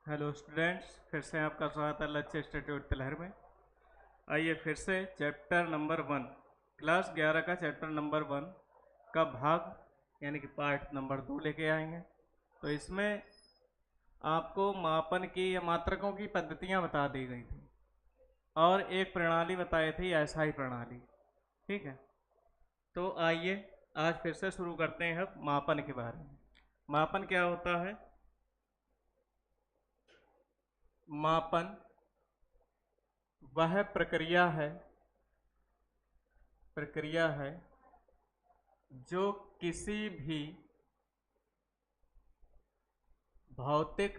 Hello students, फिर से आपका स्वागत है लक्ष्य इंस्टीट्यूट तिलहर में। आइए फिर से चैप्टर नंबर 1, क्लास 11 का चैप्टर नंबर 1 का भाग यानी कि पार्ट नंबर 2 लेके आएंगे। तो इसमें आपको मापन की या मात्रकों की पद्धतियां बता दी गई थी और एक प्रणाली बताई थी, ऐसा ही प्रणाली। ठीक है, तो आइए आज फिर से शुरू करते हैं अब मापन के बारे में। मापन क्या होता है? मापन वह प्रक्रिया है जो किसी भी भौतिक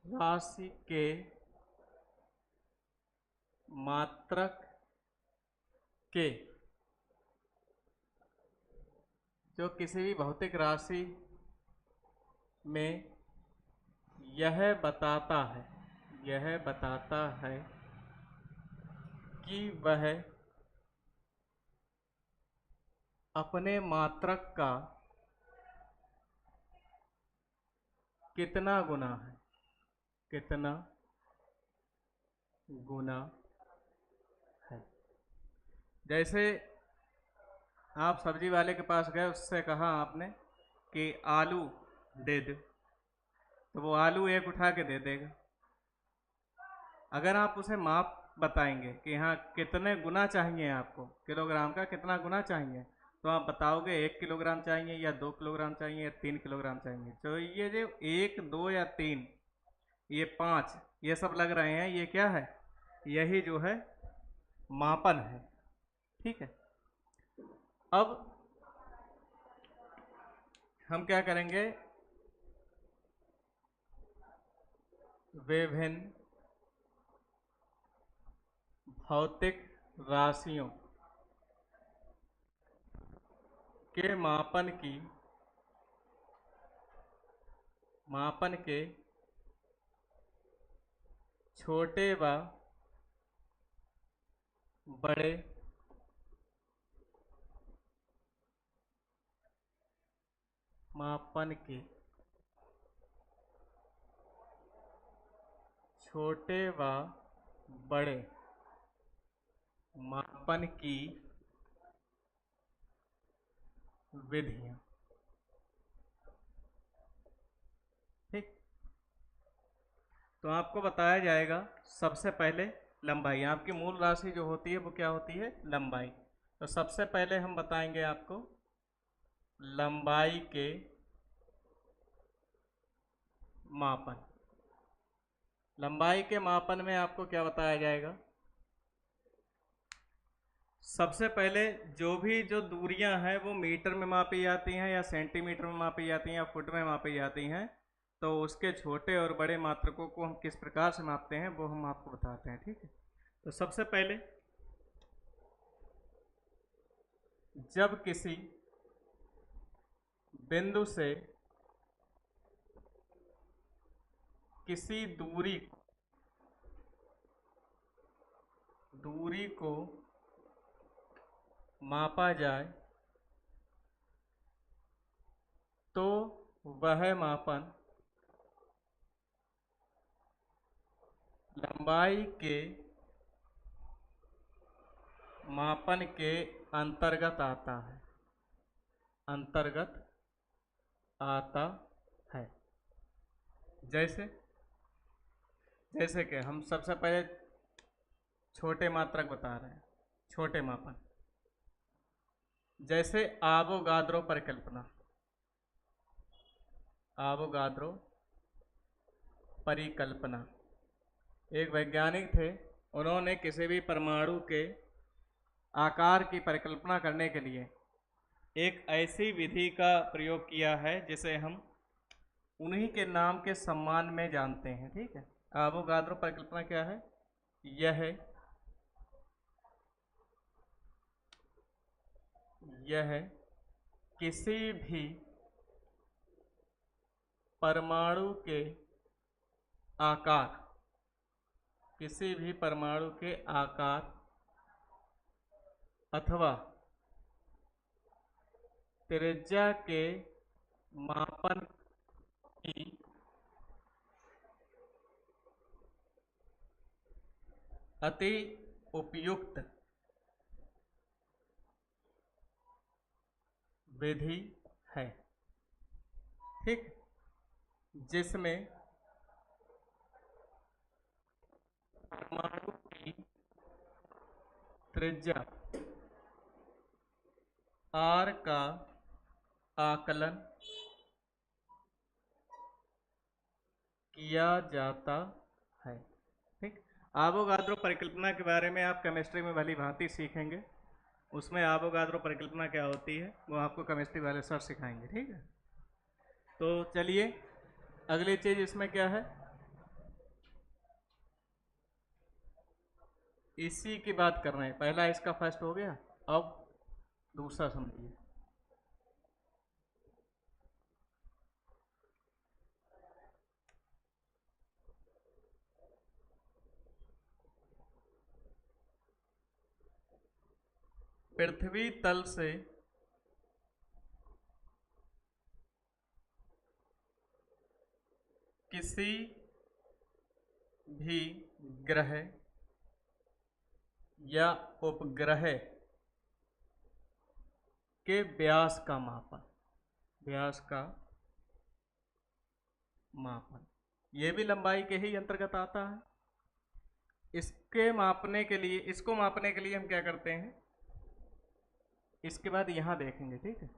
राशि के मात्रक के जो किसी भी भौतिक राशि में यह बताता है कि वह अपने मात्रक का कितना गुना है। जैसे आप सब्जी वाले के पास गए, उससे कहा आपने कि आलू दे दो, तो वो आलू एक उठा के दे देगा। अगर आप उसे माप बताएंगे कि हाँ कितने गुना चाहिए आपको, किलोग्राम का कितना गुना चाहिए, तो आप बताओगे 1 किलोग्राम चाहिए या 2 किलोग्राम चाहिए या 3 किलोग्राम चाहिए। तो ये जो 1, 2 या 3, ये 5, ये सब लग रहे हैं, ये क्या है? यही जो है मापन है। ठीक है, अब हम क्या करेंगे, विभिन्न भौतिक राशियों के मापन के छोटे व बड़े मापन के छोटे व बड़े मापन की विधियां। ठीक, तो आपको बताया जाएगा सबसे पहले लंबाई। आपकी मूल राशि जो होती है वो क्या होती है? लंबाई। तो सबसे पहले हम बताएंगे आपको लंबाई के मापन। लंबाई के मापन में आपको क्या बताया जाएगा? सबसे पहले जो दूरियां हैं वो मीटर में मापी जाती हैं या सेंटीमीटर में मापी जाती हैं या फुट में मापी जाती हैं, तो उसके छोटे और बड़े मात्रकों को हम किस प्रकार से मापते हैं वो हम आपको बताते हैं। ठीक है, तो सबसे पहले जब किसी बिंदु से किसी दूरी को मापा जाए तो वह मापन लंबाई के मापन के अंतर्गत आता है। जैसे जैसे कि हम सबसे पहले छोटे मात्रक बता रहे हैं, छोटे मापन। जैसे आवोगाद्रो परिकल्पना एक वैज्ञानिक थे। उन्होंने किसी भी परमाणु के आकार की परिकल्पना करने के लिए एक ऐसी विधि का प्रयोग किया है जिसे हम उन्हीं के नाम के सम्मान में जानते हैं। ठीक है, आवोगाद्रो परिकल्पना क्या है? यह किसी भी परमाणु के आकार अथवा त्रिज्या के मापन की अति उपयुक्त विधि है, ठीक, जिसमें परमाणु की त्रिज्या r का आकलन किया जाता है, ठीक। आवोगाद्रो परिकल्पना के बारे में आप केमिस्ट्री में भली भांति सीखेंगे, उसमें आवोगाद्रो परिकल्पना क्या होती है वो आपको केमिस्ट्री वाले सर सिखाएंगे, ठीक है। तो चलिए अगली चीज इसमें क्या है, इसी की बात कर रहे हैं। पहला इसका फर्स्ट हो गया, अब दूसरा समझिए। पृथ्वी तल से किसी भी ग्रह या उपग्रह के व्यास का मापन, व्यास का मापन, ये भी लंबाई के ही अंतर्गत आता है। इसके मापने के लिए, इसको मापने के लिए हम क्या करते हैं, इसके बाद यहां देखेंगे, ठीक है।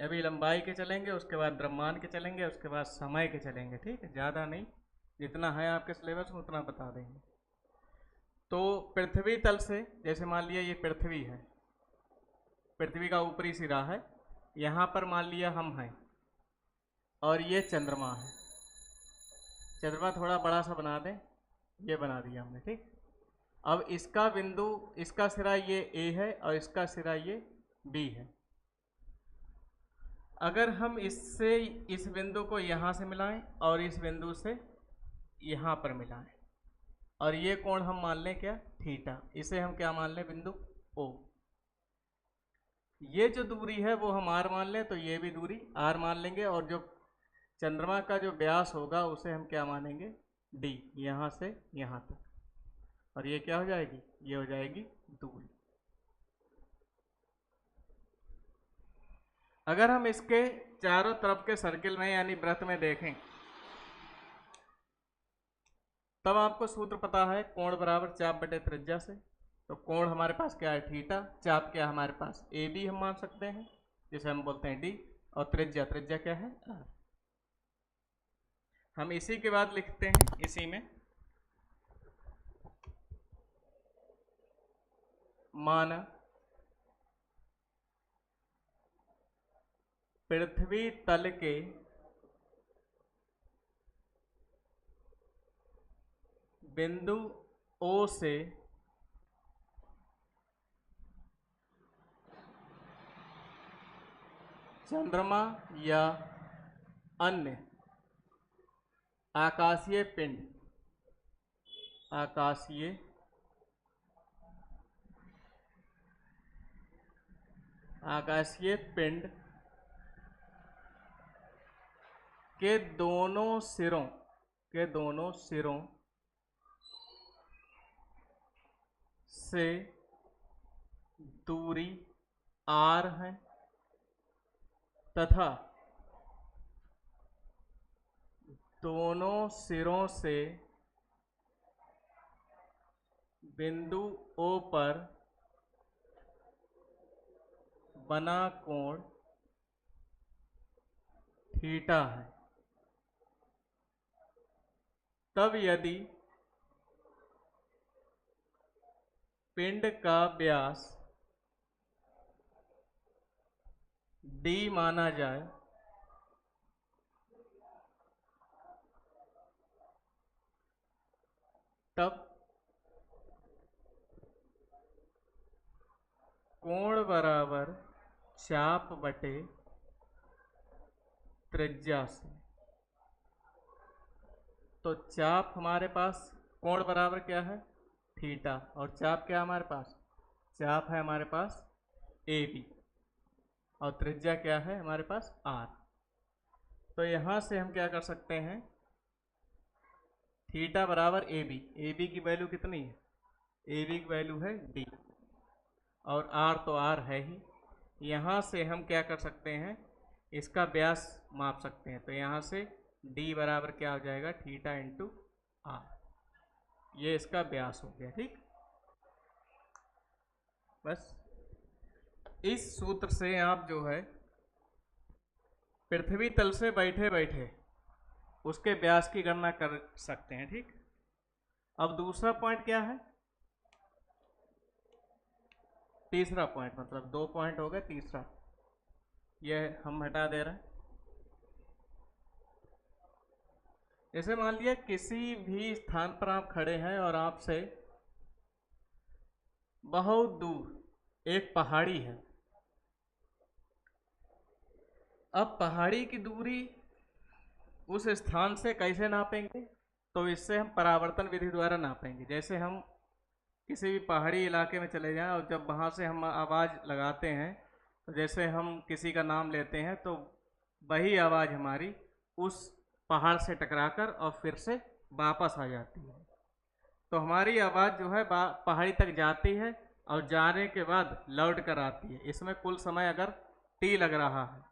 अभी लंबाई के चलेंगे, उसके बाद द्रव्यमान के चलेंगे, उसके बाद समय के चलेंगे, ठीक है। ज़्यादा नहीं, जितना है आपके सिलेबस में उतना बता देंगे। तो पृथ्वी तल से, जैसे मान लिया ये पृथ्वी है, पृथ्वी का ऊपरी सिरा है, यहाँ पर मान लिया हम हैं, और ये चंद्रमा है। चंद्रमा थोड़ा बड़ा सा बना दें, ये बना दिया हमने, ठीक। अब इसका बिंदु, इसका सिरा ये ए है और इसका सिरा ये बी है। अगर हम इससे इस बिंदु को यहाँ से मिलाएं और इस बिंदु से यहाँ पर मिलाएं, और ये कोण हम मान लें क्या, थीटा, इसे हम क्या मान लें, बिंदु ओ। ये जो दूरी है वो हम आर मान लें, तो ये भी दूरी आर मान लेंगे, और जो चंद्रमा का जो व्यास होगा उसे हम क्या मानेंगे, डी, यहाँ से यहाँ तक, और ये क्या हो जाएगी, ये हो जाएगी दूरी। अगर हम इसके चारों तरफ के सर्किल में यानी वृत्त में देखें, तब आपको सूत्र पता है, कोण बराबर चाप बटे त्रिज्या से। तो कोण हमारे पास क्या है, थीटा, चाप क्या है हमारे पास, ए बी हम मान सकते हैं, जिसे हम बोलते हैं डी, और त्रिज्या, त्रिज्या क्या है, आर। हम इसी के बाद लिखते हैं, इसी में माना पृथ्वी तल के बिंदु ओ से चंद्रमा या अन्य आकाशीय पिंड, आकाशीय पिंड के दोनों सिरों से दूरी r है, तथा दोनों सिरों से बिंदु O पर बना कोण थीटा है। तब यदि पिंड का व्यास d माना जाए, तब कोण बराबर चाप बटे त्रिज्या से। तो चाप हमारे पास, कोण बराबर क्या है, थीटा, और चाप क्या है हमारे पास, चाप है हमारे पास ए बी, और त्रिज्या क्या है हमारे पास आर। तो यहाँ से हम क्या कर सकते हैं, थीटा बराबर ए बी, ए बी की वैल्यू कितनी है, ए बी की वैल्यू है डी, और आर तो आर है ही। यहाँ से हम क्या कर सकते हैं, इसका व्यास माप सकते हैं। तो यहाँ से डी बराबर क्या हो जाएगा, थीटा इंटू आर, ये इसका व्यास हो गया। ठीक, बस इस सूत्र से आप जो है पृथ्वी तल से बैठे बैठे उसके व्यास की गणना कर सकते हैं। ठीक, अब दूसरा पॉइंट क्या है, तीसरा पॉइंट, मतलब 2 पॉइंट हो गए, तीसरा ये हम हटा दे रहे हैं। जैसे मान लिया किसी भी स्थान पर आप खड़े हैं और आपसे बहुत दूर एक पहाड़ी है। अब पहाड़ी की दूरी उस स्थान से कैसे नापेंगे, तो इससे हम परावर्तन विधि द्वारा नापेंगे। जैसे हम किसी भी पहाड़ी इलाके में चले जाएं और जब वहाँ से हम आवाज़ लगाते हैं, तो जैसे हम किसी का नाम लेते हैं तो वही आवाज़ हमारी उस पहाड़ से टकराकर और फिर से वापस आ जाती है। तो हमारी आवाज़ जो है पहाड़ी तक जाती है और जाने के बाद लौट कर आती है। इसमें कुल समय अगर टी लग रहा है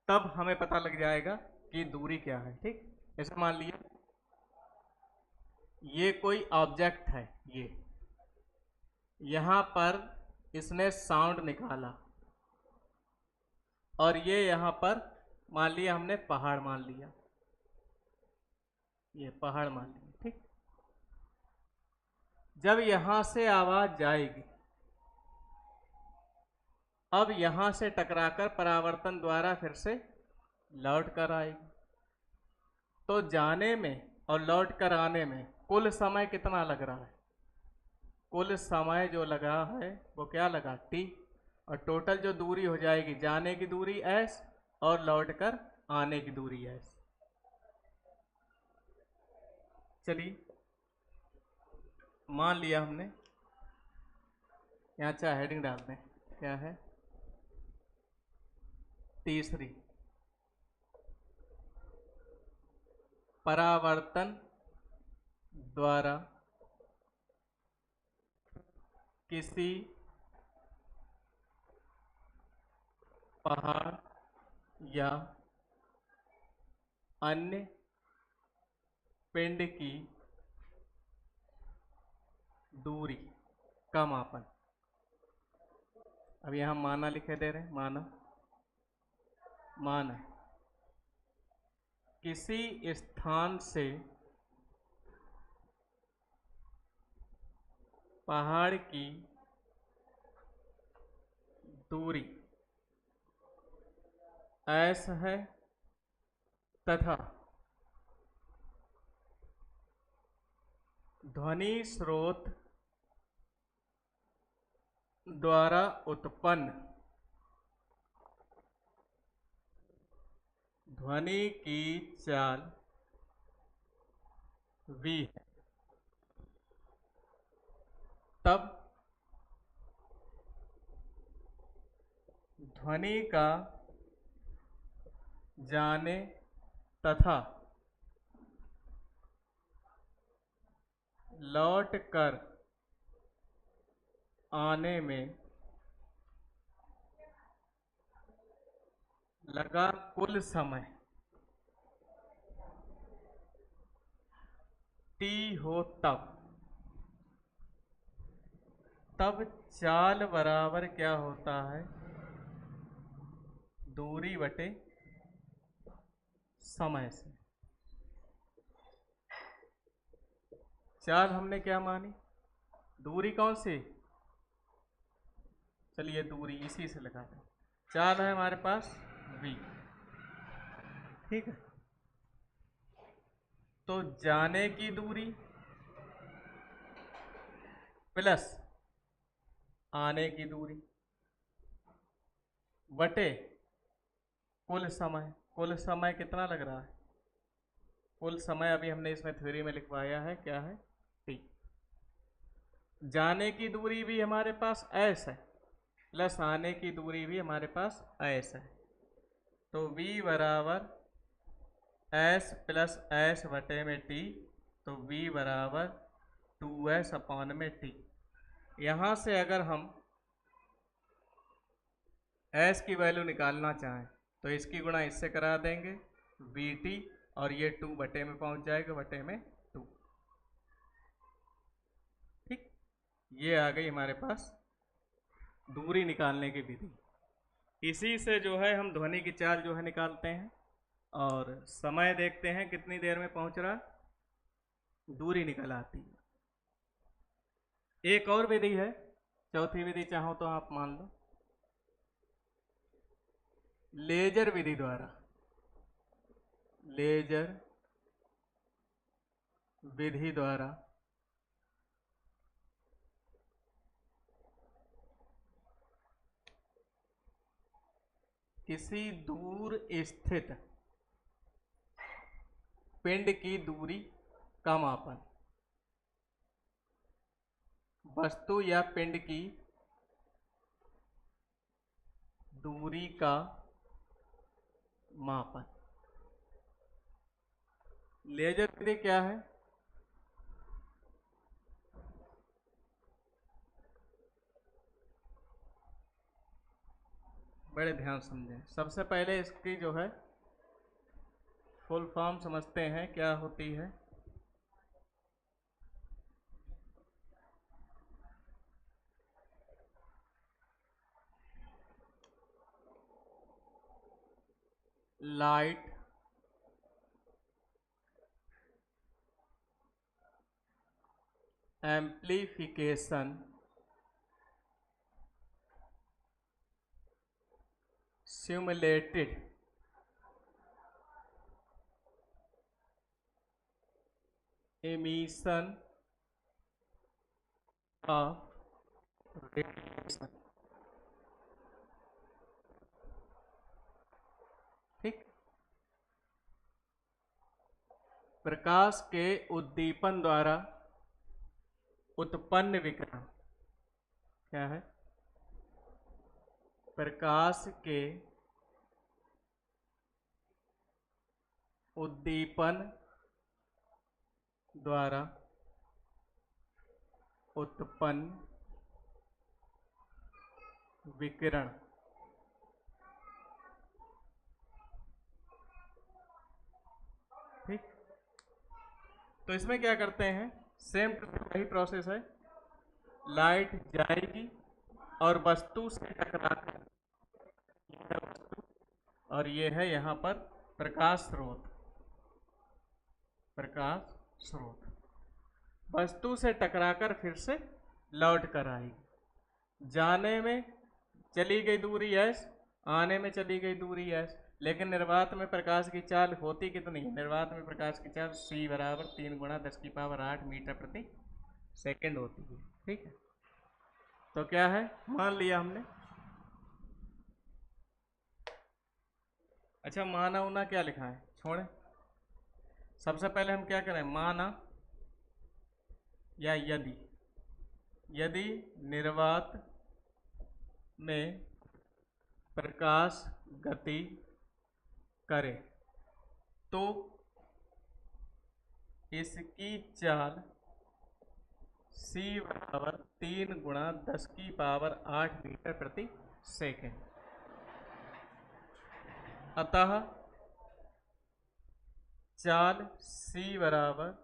तब हमें पता लग जाएगा कि दूरी क्या है। ठीक, जैसे मान लिया ये कोई ऑब्जेक्ट है, ये यहाँ पर इसने साउंड निकाला और ये यहाँ पर मान लिया हमने पहाड़ मान लिया, ये पहाड़ मान लिया। ठीक, जब यहाँ से आवाज जाएगी, अब यहाँ से टकराकर परावर्तन द्वारा फिर से लौट कर आएगी। तो जाने में और लौट कर आने में कुल समय कितना लग रहा है, कुल समय जो लगा है वो क्या लगा, टी, और टोटल जो दूरी हो जाएगी, जाने की दूरी एस और लौट कर आने की दूरी एस। चलिए मान लिया हमने, यहाँ चाहे हेडिंग डाल दें, क्या है, तीसरी, परावर्तन द्वारा किसी पहाड़ या अन्य पिंड की दूरी का मापन। अब यहाँ माना लिखे दे रहे हैं, माना किसी स्थान से पहाड़ की दूरी एस है तथा ध्वनि स्रोत द्वारा उत्पन्न ध्वनि की चाल v है, तब ध्वनि का जाने तथा लौट कर आने में लगा कुल समय टी हो, तब चाल बराबर क्या होता है, दूरी बटे समय से। चाल हमने क्या मानी, दूरी कौन सी, चलिए दूरी इसी से लगा दें, चाल है हमारे पास v। ठीक है, तो जाने की दूरी प्लस आने की दूरी बटे कुल समय। कुल समय कितना लग रहा है, कुल समय अभी हमने इसमें थ्योरी में लिखवाया है, क्या है, टी। जाने की दूरी भी हमारे पास एस है प्लस आने की दूरी भी हमारे पास एस है, तो v बराबर s प्लस s बटे में t, तो v बराबर 2s अपॉन में t। यहाँ से अगर हम s की वैल्यू निकालना चाहें तो इसकी गुणा इससे करा देंगे vt, और ये 2 बटे में पहुंच जाएगा, बटे में 2। ठीक, ये आ गई हमारे पास दूरी निकालने की विधि। इसी से जो है हम ध्वनि की चाल जो है निकालते हैं, और समय देखते हैं कितनी देर में पहुंच रहा, दूरी निकल आती है। एक और विधि है, चौथी विधि चाहो तो आप मान लो, लेजर विधि द्वारा। लेजर विधि द्वारा किसी दूर स्थित पिंड की दूरी का मापन। वस्तु या पिंड की दूरी का मापन। लेजर विधि क्या है? बड़े ध्यान समझें। सबसे पहले इसकी जो है फुल फॉर्म समझते हैं क्या होती है। Light amplification simulated emission of radiation। ठीक, प्रकाश के उद्दीपन द्वारा उत्पन्न विकिरण क्या है? प्रकाश के उद्दीपन द्वारा उत्पन्न विकिरण। ठीक, तो इसमें क्या करते हैं, सेम वही प्रोसेस है। लाइट जाएगी और वस्तु से टकराकर, और ये है यहाँ पर प्रकाश स्रोत। प्रकाश स्रोत वस्तु से टकराकर फिर से लौट कर आएगी। जाने में चली गई दूरी s, आने में चली गई दूरी s। लेकिन निर्वात में प्रकाश की चाल होती कितनी है? निर्वात में प्रकाश की चाल c बराबर 3 गुणा 10⁸ मीटर प्रति सेकंड होती है। ठीक है, तो क्या है, मान लिया हमने। अच्छा, माना उना क्या लिखा है छोड़े, सबसे पहले हम क्या करें, माना या यदि। यदि निर्वात में प्रकाश गति करे तो इसकी चाल c बराबर 3 गुणा 10⁸ मीटर प्रति सेकंड। अतः चाल c बराबर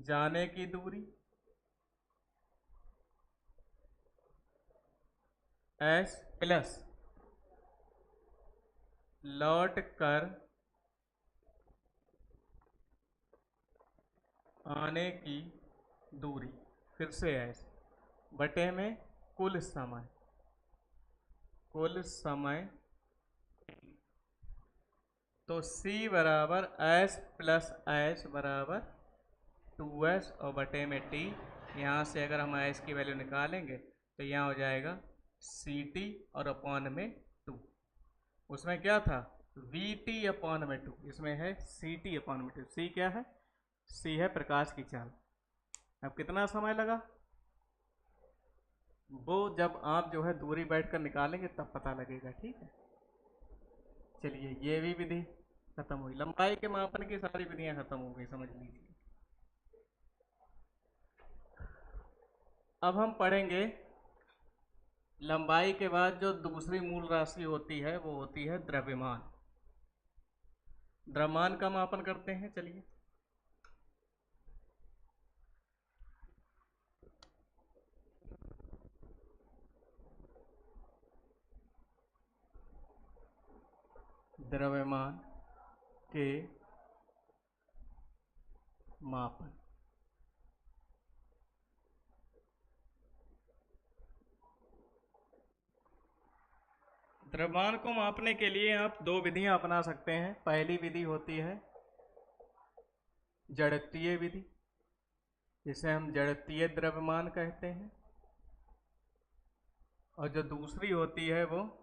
जाने की दूरी s प्लस लौट कर आने की दूरी, फिर से s बटे में कुल समय। कुल समय तो c बराबर s प्लस s बराबर 2s और बटे में t। यहाँ से अगर हम s की वैल्यू निकालेंगे तो यहाँ हो जाएगा ct और अपॉन में 2। उसमें क्या था, vt अपॉन में 2, इसमें है ct अपॉन में 2। c क्या है? c है प्रकाश की चाल। अब कितना समय लगा, वो जब आप जो है दूरी बैठकर निकालेंगे तब पता लगेगा। ठीक है, चलिए ये भी विधि खत्म हुई। लंबाई के मापन की सारी विधियां खत्म हो गई, समझ लीजिए। अब हम पढ़ेंगे लंबाई के बाद जो दूसरी मूल राशि होती है वो होती है द्रव्यमान। द्रव्यमान का मापन करते हैं, चलिए। द्रव्यमान के मापन। द्रव्यमान को मापने के लिए आप दो विधियां अपना सकते हैं। पहली विधि होती है जड़त्वीय विधि, जिसे हम जड़त्वीय द्रव्यमान कहते हैं, और जो दूसरी होती है वो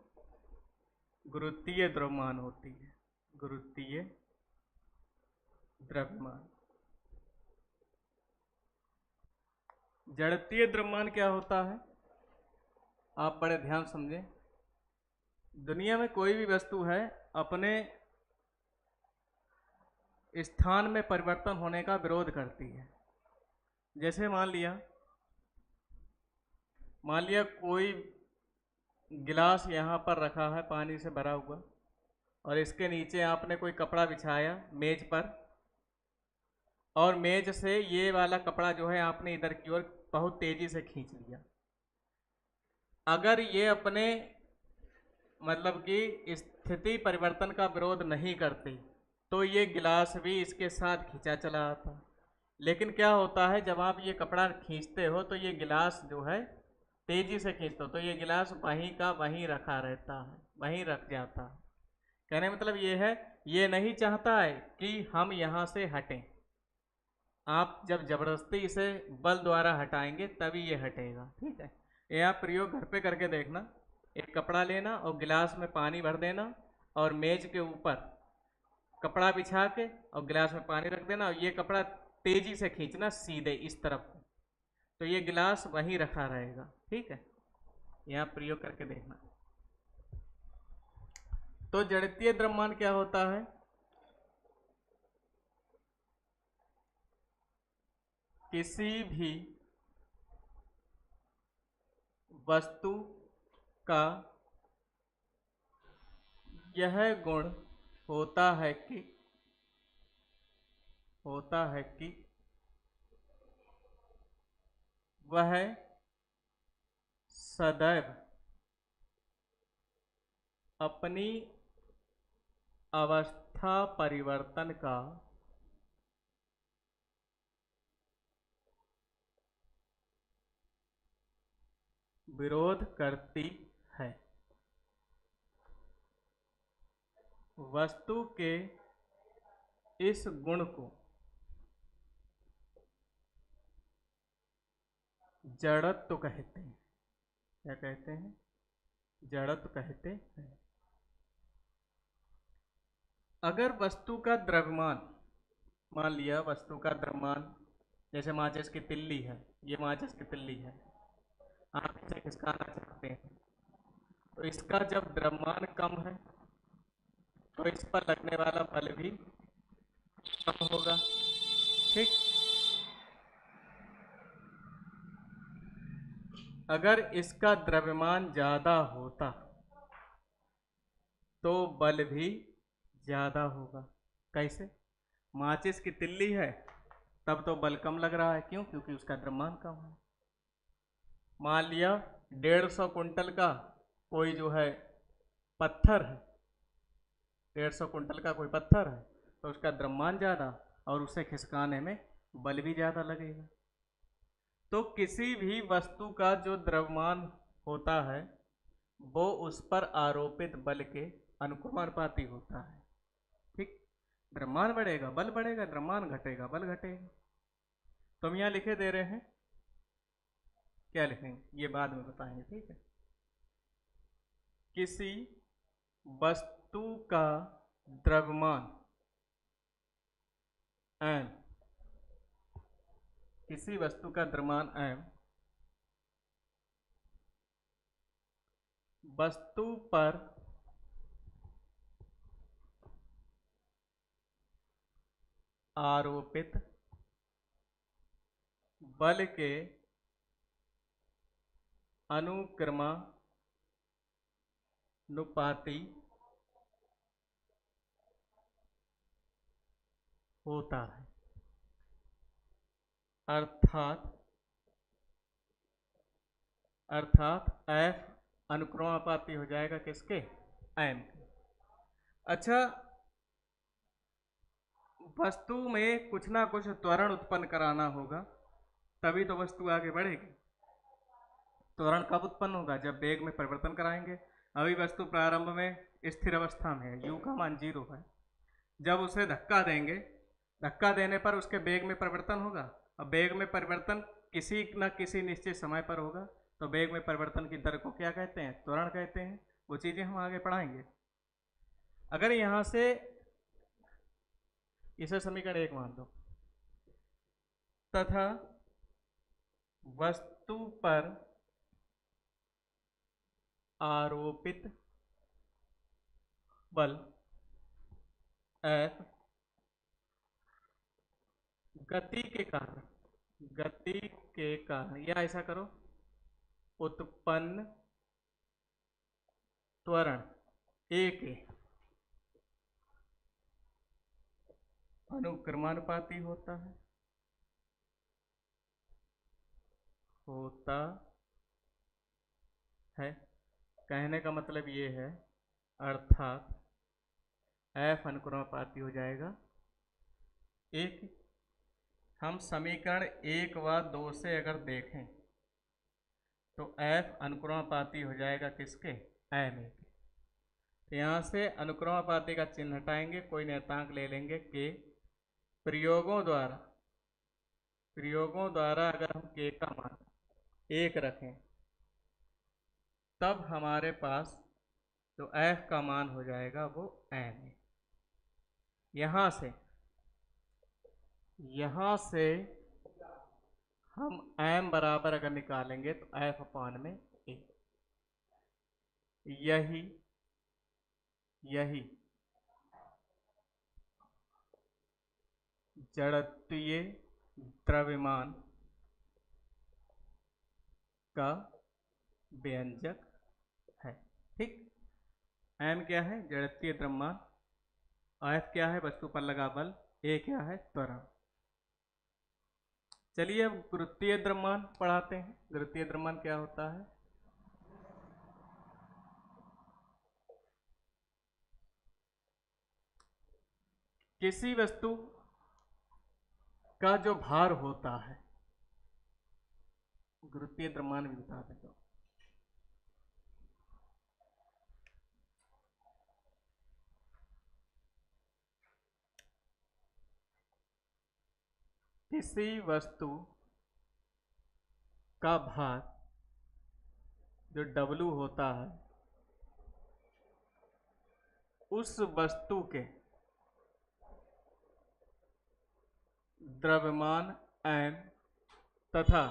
गुरुत्वीय द्रव्यमान होती है। गुरुत्वीय द्रव्यमान। जड़त्वीय द्रव्यमान क्या होता है, आप बड़े ध्यान समझें। दुनिया में कोई भी वस्तु है अपने स्थान में परिवर्तन होने का विरोध करती है। जैसे मान लिया कोई गिलास यहाँ पर रखा है पानी से भरा हुआ, और इसके नीचे आपने कोई कपड़ा बिछाया मेज पर, और मेज से ये वाला कपड़ा जो है आपने इधर की ओर बहुत तेजी से खींच लिया। अगर ये अपने मतलब कि स्थिति परिवर्तन का विरोध नहीं करती तो ये गिलास भी इसके साथ खींचा चला आता। लेकिन क्या होता है, जब आप ये कपड़ा खींचते हो तो ये गिलास जो है तेजी से खींचते हो तो ये गिलास वहीं का वहीं रखा रहता है, वहीं रख जाता है। कहने मतलब ये है, ये नहीं चाहता है कि हम यहाँ से हटें। आप जब जबरदस्ती इसे बल द्वारा हटाएंगे तभी ये हटेगा, ठीक है। ये आप प्रयोग घर पे करके देखना। एक कपड़ा लेना और गिलास में पानी भर देना, और मेज के ऊपर कपड़ा बिछा के और गिलास में पानी रख देना, और ये कपड़ा तेजी से खींचना सीधे इस तरफ, तो ये गिलास वहीं रखा रहेगा, ठीक है। यहाँ प्रयोग करके देखना। तो जड़त्वीय द्रव्यमान क्या होता है, किसी भी वस्तु का यह गुण होता है कि वह सदैव अपनी अवस्था परिवर्तन का विरोध करती है। वस्तु के इस गुण को जड़त्व कहते हैं। क्या कहते हैं, जड़त्व कहते हैं। अगर वस्तु का द्रव्यमान, मान लिया वस्तु का द्रव्यमान जैसे माचिस की तिल्ली है, ये माचिस की तिल्ली है, आप इसे खिसकाना चाहते हैं, तो इसका जब द्रव्यमान कम है तो इस पर लगने वाला बल भी कम होगा, ठीक। अगर इसका द्रव्यमान ज्यादा होता तो बल भी ज्यादा होगा। कैसे, माचिस की तिल्ली है तब तो बल कम लग रहा है, क्यों, क्योंकि उसका द्रव्यमान कम है। मान लिया 150 कुंटल का कोई जो है पत्थर है, 150 कुंटल का कोई पत्थर है, तो उसका द्रव्यमान ज़्यादा और उसे खिसकाने में बल भी ज़्यादा लगेगा। तो किसी भी वस्तु का जो द्रव्यमान होता है वो उस पर आरोपित बल के अनुक्रमानुपाती होता है, ठीक। द्रव्यमान बढ़ेगा बल बढ़ेगा, द्रव्यमान घटेगा बल घटेगा। तो हम यहाँ लिखे दे रहे हैं, क्या लिखेंगे ये बाद में बताएंगे, ठीक है। किसी वस्तु का द्रव्यमान m, किसी वस्तु का द्रव्यमान m वस्तु पर आरोपित बल के अनुक्रमानुपाती होता है। अर्थात F अनुक्रमानुपाती हो जाएगा किसके? M के। अच्छा, वस्तु में कुछ ना कुछ त्वरण उत्पन्न कराना होगा, तभी तो वस्तु आगे बढ़ेगी। त्वरण कब उत्पन्न होगा? जब वेग में परिवर्तन कराएंगे। अभी वस्तु प्रारंभ में स्थिर अवस्था में है, u का मान 0 है। जब उसे धक्का देंगे, धक्का देने पर उसके वेग में परिवर्तन होगा। अब वेग में परिवर्तन किसी न किसी निश्चित समय पर होगा, तो वेग में परिवर्तन की दर को क्या कहते हैं? त्वरण कहते हैं। वो चीजें हम आगे पढ़ाएंगे। अगर यहां से इसे समीकरण 1 मान दो, तथा वस्तु पर आरोपित बल F गति के कारण या ऐसा करो, उत्पन्न त्वरण A के अनुक्रमानुपाती होता है। कहने का मतलब ये है, अर्थात F अनुक्रमानुपाती हो जाएगा 1। हम समीकरण 1 व 2 से अगर देखें तो F अनुक्रमानुपाती हो जाएगा किसके? M के। तो यहाँ से अनुक्रमानुपाती का चिन्ह हटाएंगे, कोई नियतांक ले लेंगे के। प्रयोगों द्वारा अगर हम के का मान 1 रखें, तब हमारे पास जो F का मान हो जाएगा वो M है। यहाँ से हम M बराबर अगर निकालेंगे तो F अपान में A। यही जड़त्वीय द्रव्यमान का व्यंजक है। ठीक, M क्या है? जड़त्वीय द्रव्यमान। F क्या है? वस्तु पर लगा बल। A क्या है? त्वरण। चलिए अब गुरुत्वीय द्रव्यमान पढ़ाते हैं। गुरुत्वीय द्रव्यमान क्या होता है? किसी वस्तु का जो भार होता है, गुरुत्वीय द्रव्यमान भी बता देता हूं। किसी वस्तु का भार जो W होता है, उस वस्तु के द्रव्यमान M तथा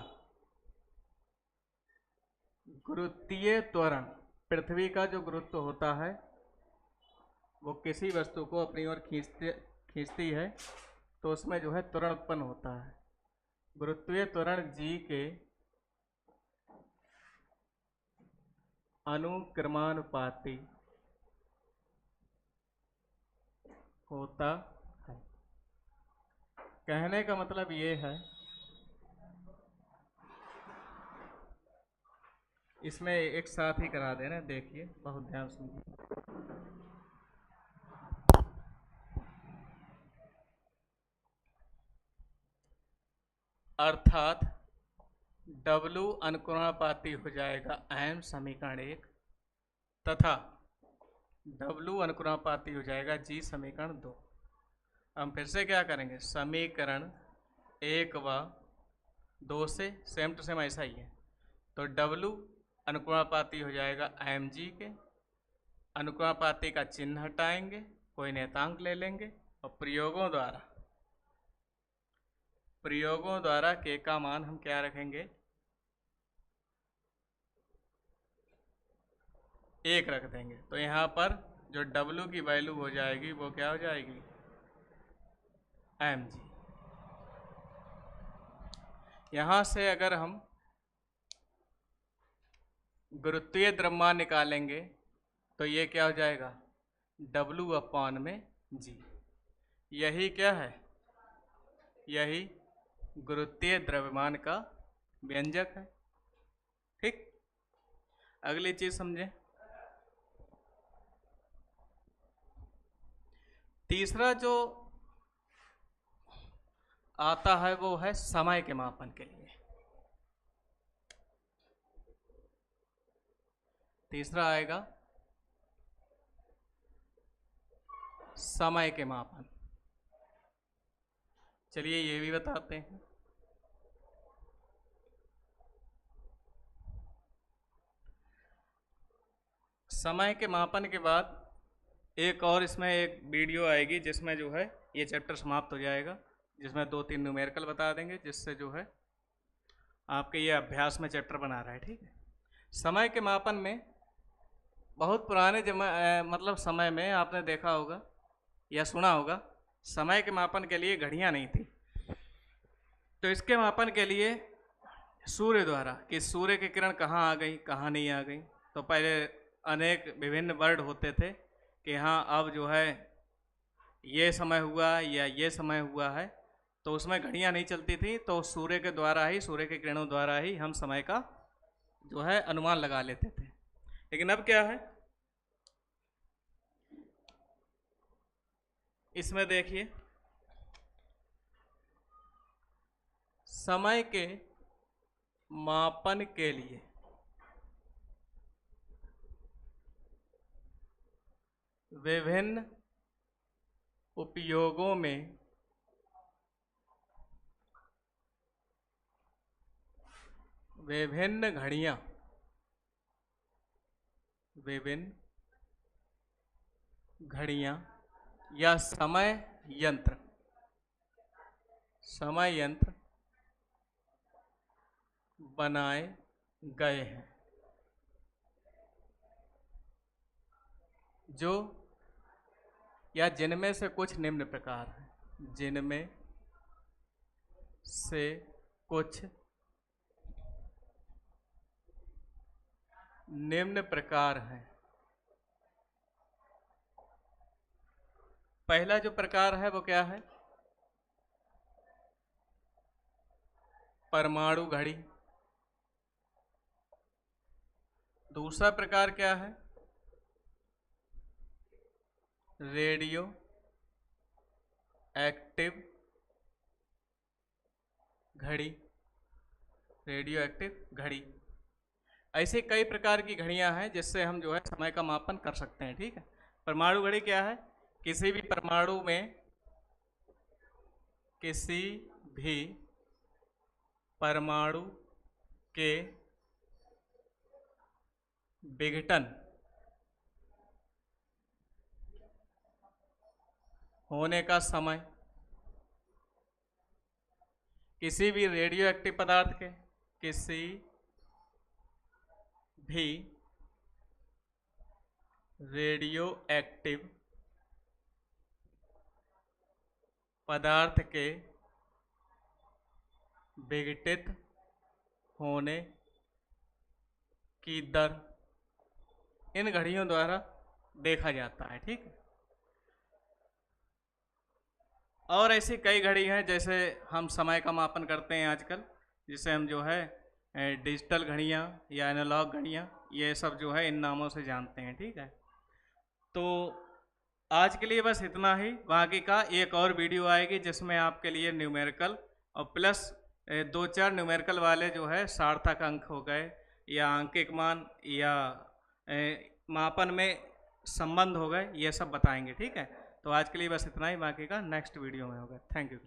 गुरुत्वीय त्वरण, पृथ्वी का जो गुरुत्व होता है वो किसी वस्तु को अपनी ओर खींचती है, तो उसमें जो है त्वरण उत्पन्न होता है। गुरुत्वीय त्वरण G के अनुक्रमानुपाती होता है। कहने का मतलब ये है, इसमें एक साथ ही करा देना, देखिए बहुत ध्यान सुनिए। अर्थात W अनुक्रमानुपाती हो जाएगा M समीकरण 1, तथा W अनुक्रमानुपाती हो जाएगा G समीकरण 2। हम फिर से क्या करेंगे? समीकरण 1 व 2 से सेम टू सेम ऐसा ही है। तो W अनुक्रमानुपाती हो जाएगा mg के। अनुक्रमानुपाती का चिन्ह हटाएंगे, कोई नियतांक ले लेंगे, और प्रयोगों द्वारा k का मान हम क्या रखेंगे? 1 रख देंगे। तो यहाँ पर जो W की वैल्यू हो जाएगी वो क्या हो जाएगी? mg। यहां से अगर हम गुरुत्वीय द्रव्यमान निकालेंगे तो ये क्या हो जाएगा, W/g। यही क्या है, यही गुरुत्वीय द्रव्यमान का व्यंजक है। ठीक, अगली चीज समझें। तीसरा जो आता है वो है समय के मापन के लिए। तीसरा आएगा समय के मापन। चलिए ये भी बताते हैं। समय के मापन के बाद एक और इसमें एक वीडियो आएगी जिसमें जो है ये चैप्टर समाप्त हो जाएगा, जिसमें 2-3 न्यूमेरिकल बता देंगे, जिससे जो है आपके ये अभ्यास में चैप्टर बना रहा है। ठीक है, समय के मापन में बहुत पुराने मतलब समय में आपने देखा होगा या सुना होगा, समय के मापन के लिए घड़ियां नहीं थी। तो इसके मापन के लिए सूर्य द्वारा कि सूर्य की किरण कहाँ आ गई कहाँ नहीं आ गई, तो पहले अनेक विभिन्न वर्ड होते थे कि हाँ अब जो है ये समय हुआ या ये समय हुआ है, तो उसमें घड़ियां नहीं चलती थी। तो सूर्य के द्वारा ही, सूर्य के किरणों द्वारा ही हम समय का जो है अनुमान लगा लेते थे। लेकिन अब क्या है, इसमें देखिए समय के मापन के लिए विभिन्न उपयोगों में विभिन्न घड़ियां, विभिन्न घड़ियां या समय यंत्र बनाए गए हैं, जो या जिनमें से कुछ निम्न प्रकार हैं, जिनमें से कुछ निम्न प्रकार हैं। पहला जो प्रकार है वो क्या है, परमाणु घड़ी। दूसरा प्रकार क्या है, रेडियो एक्टिव घड़ी, रेडियो एक्टिव घड़ी। ऐसे कई प्रकार की घड़ियां हैं जिससे हम जो है समय का मापन कर सकते हैं। ठीक है, परमाणु घड़ी क्या है, किसी भी परमाणु में, किसी भी परमाणु के विघटन होने का समय, किसी भी रेडियो एक्टिव पदार्थ के, किसी भी रेडियो एक्टिव पदार्थ के विघटित होने की दर इन घड़ियों द्वारा देखा जाता है। ठीक है, और ऐसी कई घड़ी हैं जैसे हम समय का मापन करते हैं आजकल, जिसे हम जो है डिजिटल घड़ियाँ या एनालॉग घड़ियाँ, ये सब जो है इन नामों से जानते हैं। ठीक है, तो आज के लिए बस इतना ही। बाकी का एक और वीडियो आएगी जिसमें आपके लिए न्यूमेरिकल और प्लस 2-4 न्यूमेरिकल वाले जो है सार्थक अंक हो गए या अंकिक मान या मापन में संबंध हो गए, ये सब बताएंगे। ठीक है, तो आज के लिए बस इतना ही, बाकी का नेक्स्ट वीडियो में होगा। Thank you.